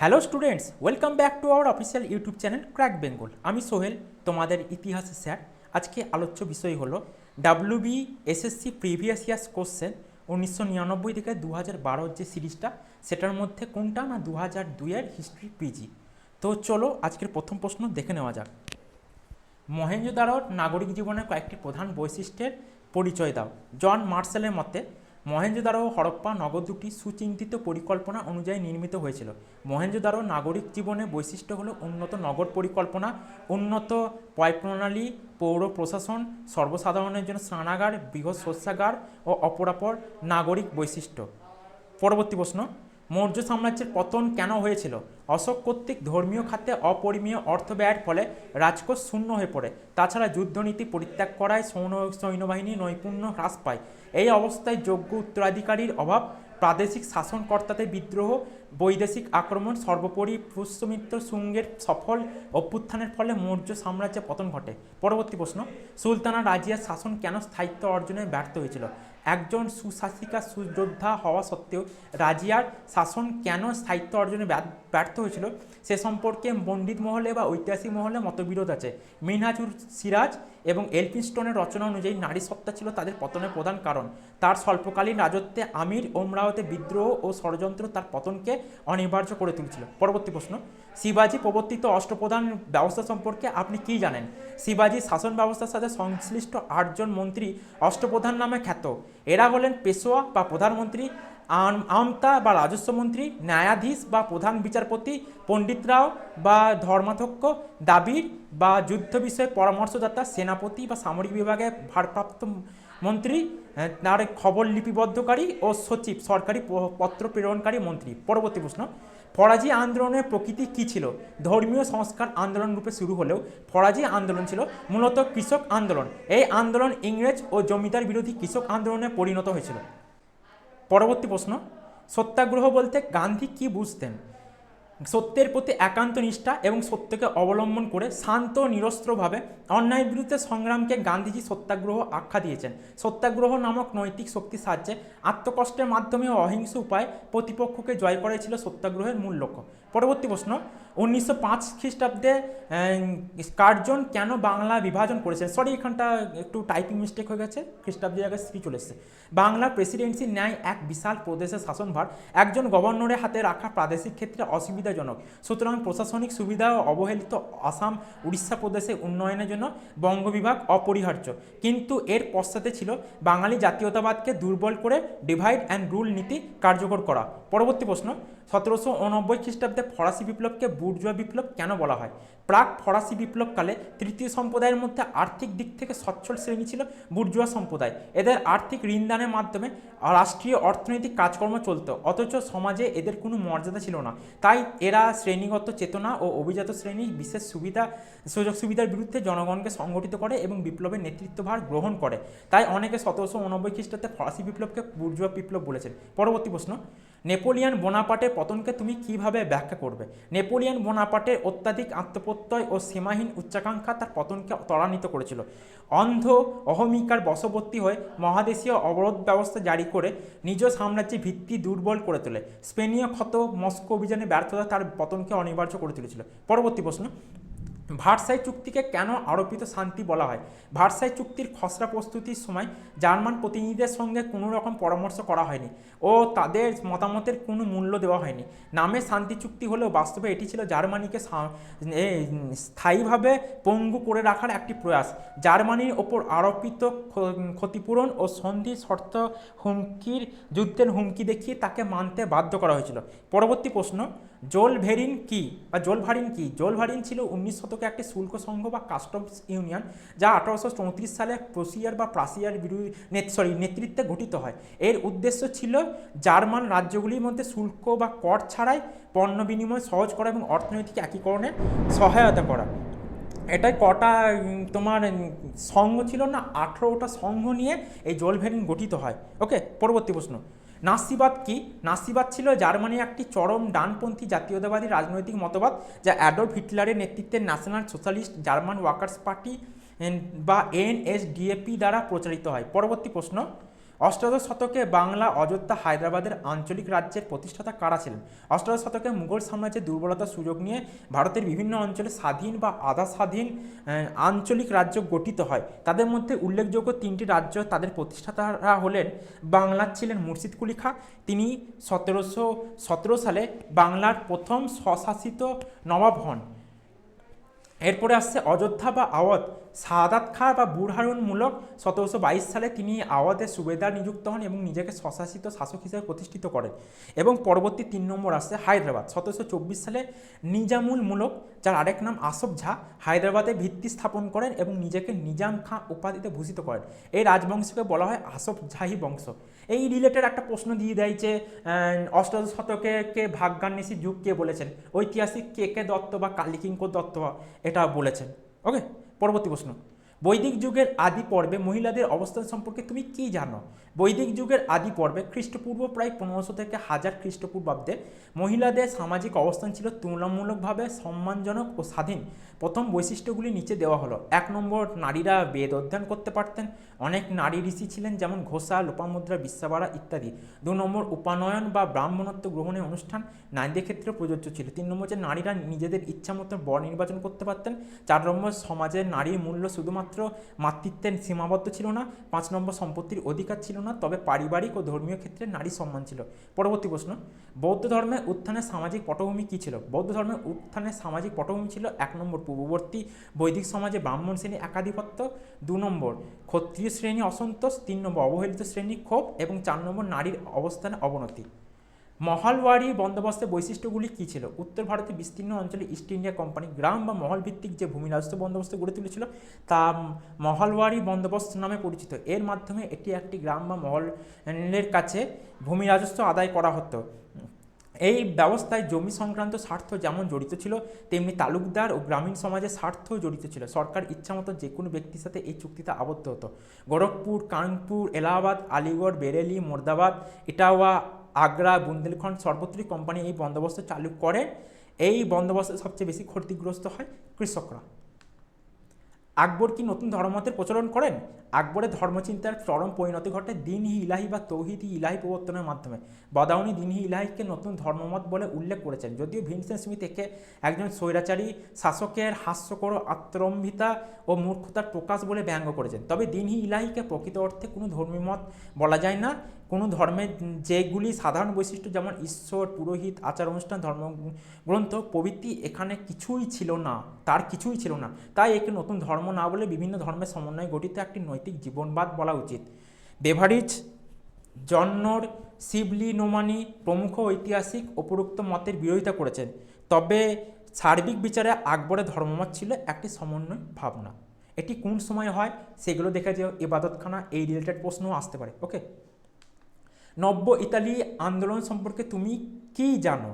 Hello students, welcome back to our official YouTube channel crack Bengal. আমি সোহেল, তোমাদের ইতিহাসের sir. আজকে আলোচ্য বিষয় হলো WB SSC previous years question 1999 থেকে 2012 যে সিরিজটা, সেটার মধ্যে কোনটা না 2002-এর হিস্ট্রি পিজি। তো চলো আজকের প্রথম প্রশ্ন দেখে নেওয়া যাক। মহেঞ্জোদারোর নাগরিক জীবনের কয়েকটি প্রধান বৈশিষ্ট্যের পরিচয় দাও। জন মার্শালের মতে মহেঞ্জোদারো ও হরপ্পা নগর দুটি সুচিন্তিত পরিকল্পনা অনুযায়ী নির্মিত হয়েছিল। মহেঞ্জোদারো নাগরিক জীবনের বৈশিষ্ট্য হলো উন্নত নগর পরিকল্পনা, উন্নত পয়ঃপ্রণালী, পৌর প্রশাসন, সর্বসাধারণের জন্য স্নানাগার, বৃহৎ শস্যাগার ও অপরাপর নাগরিক বৈশিষ্ট্য। পরবর্তী প্রশ্ন, মৌর্য সাম্রাজ্যের পতন কেন হয়েছিল? অশোক কর্তৃক ধর্মীয় খাতে অপরিমেয় অর্থ ব্যয়ের ফলে রাজকোষ শূন্য হয়ে পড়ে। তাছাড়া যুদ্ধনীতি পরিত্যাগ করায় সৈন্যবাহিনীর নৈপুণ্য হ্রাস পায়। এই অবস্থায় যোগ্য উত্তরাধিকারীর অভাব, প্রাদেশিক শাসনকর্তাদের বিদ্রোহ, বৈদেশিক আক্রমণ, সর্বোপরি পুষ্যমিত্র শুঙ্গের সফল অভ্যুত্থানের ফলে মৌর্য সাম্রাজ্যের পতন ঘটে। পরবর্তী প্রশ্ন, সুলতানা রাজিয়ার শাসন কেন স্থায়িত্ব অর্জনে ব্যর্থ হয়েছিল? একজন সুশাসিকা সুযোদ্ধা হওয়া সত্ত্বেও রাজিয়ার শাসন কেন স্থায়িত্ব অর্জনে ব্যর্থ হয়েছিল সে সম্পর্কে পণ্ডিত মহলে বা ঐতিহাসিক মহলে মতবিরোধ আছে। মিনহাজুর সিরাজ এবং এলফিনস্টোনের রচনা অনুযায়ী নারী সত্তা ছিল তাদের পতনের প্রধান কারণ। তার স্বল্পকালীন রাজত্বে আমির ওমরাওতে বিদ্রোহ ও ষড়যন্ত্র তার পতনকে অনিবার্য করে তুলেছিল। পরবর্তী প্রশ্ন, শিবাজি প্রবর্তিত অষ্টপ্রধান ব্যবস্থা সম্পর্কে আপনি কি জানেন? শিবাজির শাসন ব্যবস্থার সাথে সংশ্লিষ্ট 8জন মন্ত্রী অষ্টপ্রধান নামে খ্যাত। এরা হলেন পেশোয়া বা প্রধানমন্ত্রী, আমতা বা রাজস্ব মন্ত্রী, ন্যায়াধীশ বা প্রধান বিচারপতি, পণ্ডিতরাও বা ধর্মাধ্যক্ষ, দাবির বা যুদ্ধ বিষয়ে পরামর্শদাতা, সেনাপতি বা সামরিক বিভাগের ভারপ্রাপ্ত মন্ত্রী, তার খবর লিপিবদ্ধকারী ও সচিব সরকারি পত্র প্রেরণকারী মন্ত্রী। পরবর্তী প্রশ্ন, ফরাজি আন্দোলনের প্রকৃতি কী ছিল? ধর্মীয় সংস্কার আন্দোলন রূপে শুরু হলেও ফরাজি আন্দোলন ছিল মূলত কৃষক আন্দোলন। এই আন্দোলন ইংরেজ ও জমিদার বিরোধী কৃষক আন্দোলনে পরিণত হয়েছিল। পরবর্তী প্রশ্ন, সত্যাগ্রহ বলতে গান্ধী কি বুঝতেন? সত্যের প্রতি একান্ত নিষ্ঠা এবং সত্যকে অবলম্বন করে শান্ত নিরস্ত্রভাবে অন্যায়ের বিরুদ্ধে সংগ্রামকে গান্ধীজি সত্যাগ্রহ আখ্যা দিয়েছেন। সত্যাগ্রহ নামক নৈতিক শক্তির সাহায্যে আত্মকষ্টের মাধ্যমে অহিংস উপায়ে প্রতিপক্ষকে জয় করাই ছিল সত্যাগ্রহের মূল লক্ষ্য। পরবর্তী প্রশ্ন, 1905 খ্রিস্টাব্দে কার্জন কেন বাংলা বিভাজন করেছেন? সরি, এখানটা একটু টাইপিং মিস্টেক হয়ে গেছে, খ্রিস্টাব্দের জায়গায় শ্রী চলে এসেছে। বাংলা প্রেসিডেন্সির ন্যায় এক বিশাল প্রদেশের শাসনভার একজন গভর্নরের হাতে রাখা প্রাদেশিক ক্ষেত্রে অসুবিধাজনক। সুতরাং প্রশাসনিক সুবিধা ও অবহেলিত আসাম উড়িষ্যা প্রদেশের উন্নয়নের জন্য বঙ্গবিভাগ অপরিহার্য। কিন্তু এর পশ্চাতে ছিল বাঙালি জাতীয়তাবাদকে দুর্বল করে ডিভাইড অ্যান্ড রুল নীতি কার্যকর করা। পরবর্তী প্রশ্ন, 1789 খ্রিস্টাব্দে ফরাসি বিপ্লবকে বুর্জোয়া বিপ্লব কেন বলা হয়? প্রাক ফরাসি বিপ্লবকালে তৃতীয় সম্প্রদায়ের মধ্যে আর্থিক দিক থেকে সচ্ছল শ্রেণী ছিল বুর্জোয়া সম্প্রদায়। এদের আর্থিক ঋণদানের মাধ্যমে রাষ্ট্রীয় অর্থনৈতিক কাজকর্ম চলত, অথচ সমাজে এদের কোনো মর্যাদা ছিল না। তাই এরা শ্রেণীগত চেতনা ও অভিজাত শ্রেণীর বিশেষ সুযোগ সুবিধার বিরুদ্ধে জনগণকে সংগঠিত করে এবং বিপ্লবের নেতৃত্বভার গ্রহণ করে। তাই অনেকে 1789 খ্রিস্টাব্দে ফরাসি বিপ্লবকে বুর্জোয়া বিপ্লব বলেছেন। পরবর্তী প্রশ্ন, নেপোলিয়ন বোনাপার্টের পতনকে তুমি কিভাবে ব্যাখ্যা করবে? নেপোলিয়ন বোনাপার্টের অত্যাধিক আত্মপ্রত্যয় ও সীমাহীন উচ্চাকাঙ্ক্ষা তার পতনকে ত্বরান্বিত করেছিল। অন্ধ অহমিকার বশবর্তী হয়ে মহাদেশীয় অবরোধ ব্যবস্থা জারি করে নিজ সাম্রাজ্যের ভিত্তি দুর্বল করে তোলে। স্পেনীয় ক্ষত মস্কো অভিযানে ব্যর্থতা তার পতনকে অনিবার্য করে তুলেছিল। পরবর্তী প্রশ্ন, ভার্সাই চুক্তিকে কেন আরোপিত শান্তি বলা হয়? ভার্সাই চুক্তির খসড়া প্রস্তুতির সময় জার্মান প্রতিনিধিদের সঙ্গে কোনো রকম পরামর্শ করা হয়নি ও তাদের মতামতের কোনো মূল্য দেওয়া হয়নি। নামে শান্তি চুক্তি হলেও বাস্তবে এটি ছিল জার্মানিকে স্থায়ীভাবে পঙ্গু করে রাখার একটি প্রয়াস। জার্মানির ওপর আরোপিত ক্ষতিপূরণ ও সন্ধি শর্ত যুদ্ধের হুমকি দেখিয়ে তাকে মানতে বাধ্য করা হয়েছিল। পরবর্তী প্রশ্ন, জোলভেরিন কি বা জোলভারিন কি? জোলভারিন ছিল 19 শতকে একটি শুল্ক সংঘ বা কাস্টমস ইউনিয়ন, যা 1834 সালে প্রাশিয়ার নেতৃত্বে গঠিত হয়। এর উদ্দেশ্য ছিল জার্মান রাজ্যগুলির মধ্যে শুল্ক বা কর ছাড়াই পণ্য বিনিময় সহজ করা এবং অর্থনৈতিক একীকরণে সহায়তা করা। এটাই কটা তোমার সংঘ ছিল না, 18টা সংঘ নিয়ে এই জোলভেরিন গঠিত হয়। ওকে, পরবর্তী প্রশ্ন, নাৎসিবাদ কি? নাৎসিবাদ ছিল জার্মানির একটি চরম ডানপন্থী জাতীয়তাবাদী রাজনৈতিক মতবাদ, যা অ্যাডলফ হিটলারের নেতৃত্বে national socialist German workers party বা এনএসডিএপি দ্বারা প্রচারিত হয়। পরবর্তী প্রশ্ন, অষ্টাদশ শতকে বাংলা, অযোধ্যা, হায়দ্রাবাদের আঞ্চলিক রাজ্যের প্রতিষ্ঠাতা কারা ছিলেন? অষ্টাদশ শতকে মুঘল সাম্রাজ্যের দুর্বলতার সুযোগ নিয়ে ভারতের বিভিন্ন অঞ্চলে স্বাধীন বা আধা স্বাধীন আঞ্চলিক রাজ্য গঠিত হয়। তাদের মধ্যে উল্লেখযোগ্য তিনটি রাজ্য, তাদের প্রতিষ্ঠাতারা হলেন, বাংলার ছিলেন মুর্শিদ কুলি খাঁ, তিনি 1717 সালে বাংলার প্রথম স্বশাসিত নবাব হন। এরপরে আসছে অযোধ্যা বা আওয়াধ, সাদাত খাঁ বা বুরহানুমূলক 1722 সালে তিনি আওয়াধের সুবেদার নিযুক্ত হন এবং নিজেকে স্বশাসিত শাসক হিসেবে প্রতিষ্ঠিত করেন। এবং পরবর্তী 3 নম্বর আসছে হায়দ্রাবাদ, 1724 সালে নিজামুল মুলক, যার আরেক নাম আসফ ঝা, হায়দ্রাবাদে ভিত্তি স্থাপন করেন এবং নিজেকে নিজাম খাঁ উপাধিতে ভূষিত করেন। এই রাজবংশকে বলা হয় আসফ ঝাহি বংশ। এই রিলেটেড একটা প্রশ্ন দিয়ে দেয় যে অষ্টাদশ শতকে কে ভাগ্যান্বেষী যুগ কে বলেছেন? ঐতিহাসিক কে কে দত্ত বা কালীকিঙ্কর দত্ত এটা বলেছেন। ওকে, পরবর্তী প্রশ্ন, বৈদিক যুগের আদি পর্বে মহিলাদের অবস্থান সম্পর্কে তুমি কি জানো? বৈদিক যুগের আদি পর্বে খ্রিস্টপূর্ব প্রায় 1500 থেকে 1000 খ্রিস্টপূর্বাব্দে মহিলাদের সামাজিক অবস্থান ছিল তুলনামূলকভাবে সম্মানজনক ও স্বাধীন। প্রথম বৈশিষ্ট্যগুলি নিচে দেওয়া হলো। 1 নম্বর, নারীরা বেদ অধ্যয়ন করতে পারতেন। অনেক নারী ঋষি ছিলেন, যেমন ঘোষা, লোপামুদ্রা, বিশ্বাবাড়া ইত্যাদি। 2 নম্বর, উপানয়ন বা ব্রাহ্মণত্ব গ্রহণের অনুষ্ঠান নারীদের ক্ষেত্রে প্রযোজ্য ছিল। 3 নম্বর, যে নারীরা নিজেদের ইচ্ছা মতো বর নির্বাচন করতে পারতেন। 4 নম্বর, সমাজের নারীর মূল্য শুধুমাত্র মাতৃত্বের সীমাবদ্ধ ছিল না। 5 নম্বর, সম্পত্তির অধিকার ছিল না, তবে পারিবারিক ও ধর্মীয় ক্ষেত্রে নারী সম্মান ছিল। পরবর্তী প্রশ্ন, বৌদ্ধ ধর্মের উত্থানের সামাজিক পটভূমি কী ছিল? বৌদ্ধ ধর্মের উত্থানের সামাজিক পটভূমি ছিল 1 নম্বর, পূর্ববর্তী বৈদিক সমাজে ব্রাহ্মণ শ্রেণী একাধিপত্য। 2 নম্বর, ক্ষত্রিয় শ্রেণী অসন্তোষ। 3 নম্বর, অবহেলিত শ্রেণী ক্ষোভ। এবং 4 নম্বর, নারীর অবস্থানে অবনতি। মহলওয়ারি বন্দোবস্তের বৈশিষ্ট্যগুলি কী ছিল? উত্তর ভারতের বিস্তীর্ণ অঞ্চলে ইস্ট ইন্ডিয়া কোম্পানি গ্রাম বা মহল ভিত্তিক যে ভূমি রাজস্ব বন্দোবস্ত গড়ে তুলেছিল তা মহলওয়ারি বন্দোবস্ত নামে পরিচিত। এর মাধ্যমে এটি একটি গ্রাম বা মহলের কাছে ভূমি রাজস্ব আদায় করা হতো। এই ব্যবস্থায় জমি সংক্রান্ত স্বার্থ যেমন জড়িত ছিল, তেমনি তালুকদার ও গ্রামীণ সমাজের স্বার্থও জড়িত ছিল। সরকার ইচ্ছামতো যে কোনো ব্যক্তির সাথে এই চুক্তিতে আবদ্ধ হতো। গোরখপুর, কানপুর, এলাহাবাদ, আলিগড়, বেরেলি, মোর্দাবাদ, ইটাওয়া, আগ্রা, বুন্দেলখণ্ড সর্বত্রই কোম্পানি এই বন্দোবস্ত চালু করে। এই বন্দোবস্তে সবচেয়ে বেশি ক্ষতিগ্রস্ত হয় কৃষকরা। আকবর কি নতুন ধর্মমতের প্রচলন করেন? আকবরের ধর্মচিন্তার চরম পরিণতি ঘটে দিন-ই ইলাহি বা তৌহিদ-ই ইলাহি প্রবর্তনের মাধ্যমে। বদাউনি দিন-ই ইলাহিকে নতুন ধর্মমত বলে উল্লেখ করেছেন, যদিও ভিনসেন্ট স্মিথ একে একজন স্বৈরাচারী শাসকের হাস্যকর আত্মরম্ভিতা ও মূর্খতার প্রকাশ বলে ব্যঙ্গ করেছেন। তবে দিন-ই ইলাহিকে প্রকৃত অর্থে কোনো ধর্মীয় মত বলা যায় না। কোনো ধর্মের যেগুলি সাধারণ বৈশিষ্ট্য, যেমন ঈশ্বর, পুরোহিত, আচার অনুষ্ঠান, ধর্মগ্রন্থ প্রভৃতি, এখানে কিছুই ছিল না, তার কিছুই ছিল না। তাই একে নতুন ধর্ম না বলে বিভিন্ন ধর্মের সমন্বয়ে গঠিত একটি নৈতিক জীবনবাদ বলা উচিত। বেভারিজ, জন্নর, শিবলি নোমানি প্রমুখ ঐতিহাসিক উপরোক্ত মতের বিরোধিতা করেছেন। তবে সার্বিক বিচারে আকবরের ধর্মমত ছিল একটি সমন্বয় ভাবনা। এটি কোন সময় হয় সেগুলো দেখে যে ইবাদতখানা, এই রিলেটেড প্রশ্নও আসতে পারে। ওকে, নব্য ইতালি আন্দোলন সম্পর্কে তুমি কি জানো?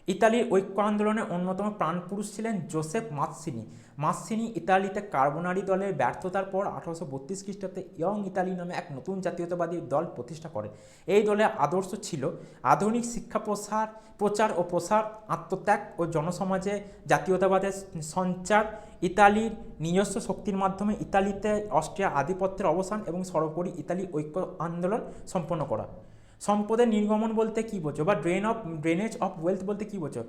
ইতালির ঐক্য আন্দোলনের অন্যতম প্রাণপুরুষ ছিলেন জোসেফ মাৎসিনি। মাৎসিনি ইতালিতে কার্বোনারি দলের ব্যর্থতার পর 1832 খ্রিস্টাব্দে ইয়ং ইতালি নামে এক নতুন জাতীয়তাবাদী দল প্রতিষ্ঠা করেন। এই দলের আদর্শ ছিল আধুনিক শিক্ষা প্রচার ও প্রসার, আত্মত্যাগ ও জনসমাজে জাতীয়তাবাদের সঞ্চার, ইতালির নিজস্ব শক্তির মাধ্যমে ইতালিতে অস্ট্রিয়া আধিপত্যের অবসান এবং সর্বোপরি ইতালি ঐক্য আন্দোলন সম্পন্ন করা। সম্পদের নির্গমন বলতে কী বোঝো, বা ড্রেনেজ অফ ওয়েলথ বলতে কী বোঝো?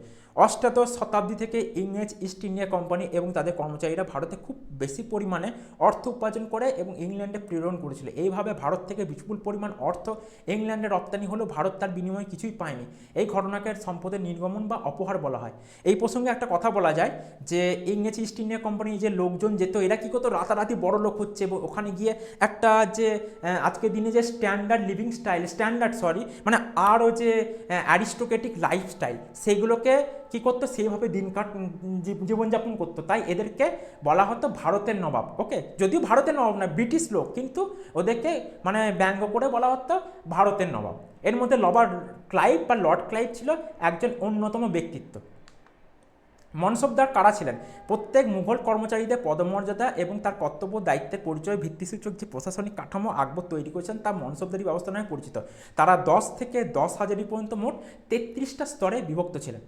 অষ্টাদশ শতাব্দী থেকে ইংরেজ ইস্ট ইন্ডিয়া কোম্পানি এবং তাদের কর্মচারীরা ভারতে খুব বেশি পরিমাণে অর্থ উপার্জন করে এবং ইংল্যান্ডে প্রেরণ করেছিল। এইভাবে ভারত থেকে বিপুল পরিমাণ অর্থ ইংল্যান্ডে রপ্তানি হলেও ভারত তার বিনিময়ে কিছুই পায়নি। এই ঘটনাকে সম্পদের নির্গমন বা অপহার বলা হয়। এই প্রসঙ্গে একটা কথা বলা যায় যে ইংরেজ ইস্ট ইন্ডিয়া কোম্পানি যে লোকজন যেত, এরা কী করতো, রাতারাতি বড় লোক হচ্ছে এবং ওখানে গিয়ে একটা যে আজকের দিনে যে মানে আরও যে অ্যারিস্টোক্রেটিক লাইফস্টাইল, সেগুলোকে কী করতো, সেইভাবে জীবনযাপন করতো। তাই এদেরকে বলা হতো ভারতের নবাব। ওকে, যদিও ভারতের নবাব না, ব্রিটিশ লোক, কিন্তু ওদেরকে মানে ব্যঙ্গ করে বলা হতো ভারতের নবাব। এর মধ্যে লর্ড ক্লাইভ ছিল একজন অন্যতম ব্যক্তিত্ব। মনসবদার কারা ছিলেন? প্রত্যেক মুঘল কর্মচারীদের পদমর্যাদা এবং তার কর্তব্য দায়িত্বের পরিচয় ভিত্তিসূচক যে প্রশাসনিক কাঠামো আকবর তৈরি করেছেন তা মনসবদারি ব্যবস্থা নামে পরিচিত। তারা 10 থেকে 10,000 পর্যন্ত মোট 33টা স্তরে বিভক্ত ছিলেন।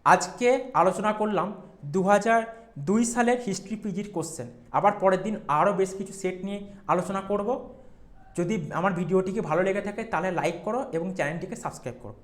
আজকে আলোচনা করলাম 2002 সালের হিস্ট্রি পিজির কোশ্চেন। আবার পরের দিন আরও বেশ কিছু সেট নিয়ে আলোচনা করব। যদি আমার ভিডিওটিকে ভালো লেগে থাকে তাহলে লাইক করো এবং চ্যানেলটিকে সাবস্ক্রাইব করো।